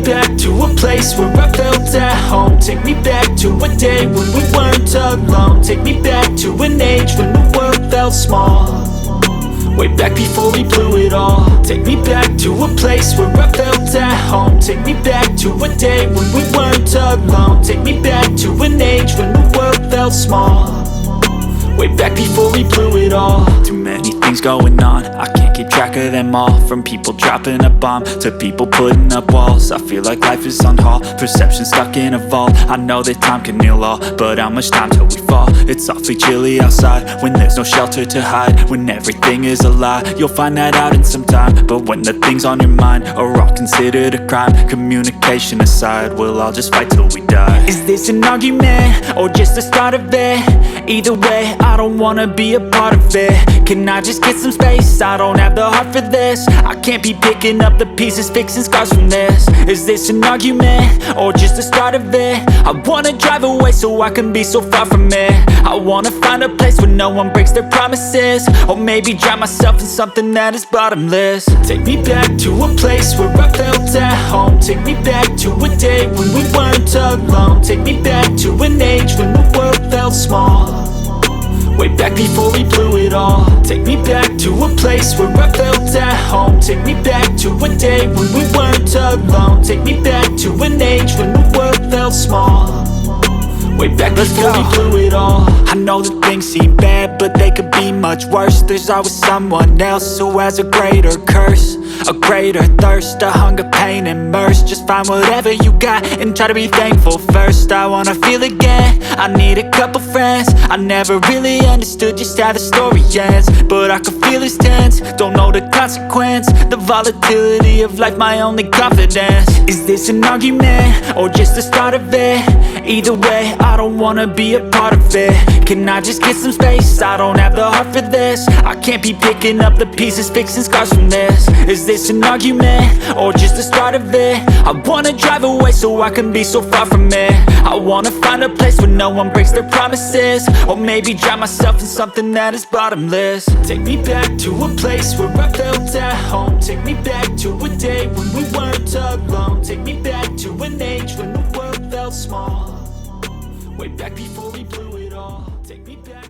back to a place where I felt at home. Take me back to a day when we weren't alone. Take me back to an age when the world felt small, way back before we blew it all. Take me back to a place where I felt at home. Take me back to a day when we weren't alone. Take me back to an age when the world felt small, way back before we blew it all. Too many things going on, I can't keep track of them all. From people dropping a bomb to people putting up walls. I feel like life is on hold, perception stuck in a vault. I know that time can heal all, but how much time till we fall? It's awfully chilly outside when there's no shelter to hide. When everything is a lie, you'll find that out in some time. But when the things on your mind are all considered a crime, communication aside, we'll all just fight till we die. Is this an argument or just the start of it? Either way, I don't wanna be a part of it. Can I just get some space? I don't have the heart for this. I can't be picking up the pieces, fixing scars from this. Is this an argument or just the start of it? I wanna drive away so I can be so far from it. I wanna find a place where no one breaks their promises, or maybe drown myself in something that is bottomless. Take me back to a place where I felt at home. Take me back to a day when we weren't alone. Take me back to an age when the world felt small, way back before we blew it all. Take me back to a place where I felt at home. Take me back to a day when we weren't alone. Take me back to an age when the world felt small, way back before we blew it all. I know that things seem bad, but they could be much worse. There's always someone else who has a greater curse, a greater thirst, a hunger, pain, and mercy. Just find whatever you got and try to be thankful first. I wanna feel again, I need a couple friends. I never really understood just how the story ends, but I can feel it's tense, don't know the consequence. The volatility of life, my only confidence. Is this an argument or just the start of it? Either way, I don't wanna be a part of it. Can I just get some space? I don't have the heart for this. I can't be picking up the pieces, fixing scars from this. Is this an argument or just the start of it? I wanna drive away so I can be so far from it. I wanna find a place where no one breaks their promises, or maybe drown myself in something that is bottomless. Take me back to a place where I felt at home. Take me back to a day when we weren't alone. Take me back to an age when the world felt small, way back before we blew it all. Take me back.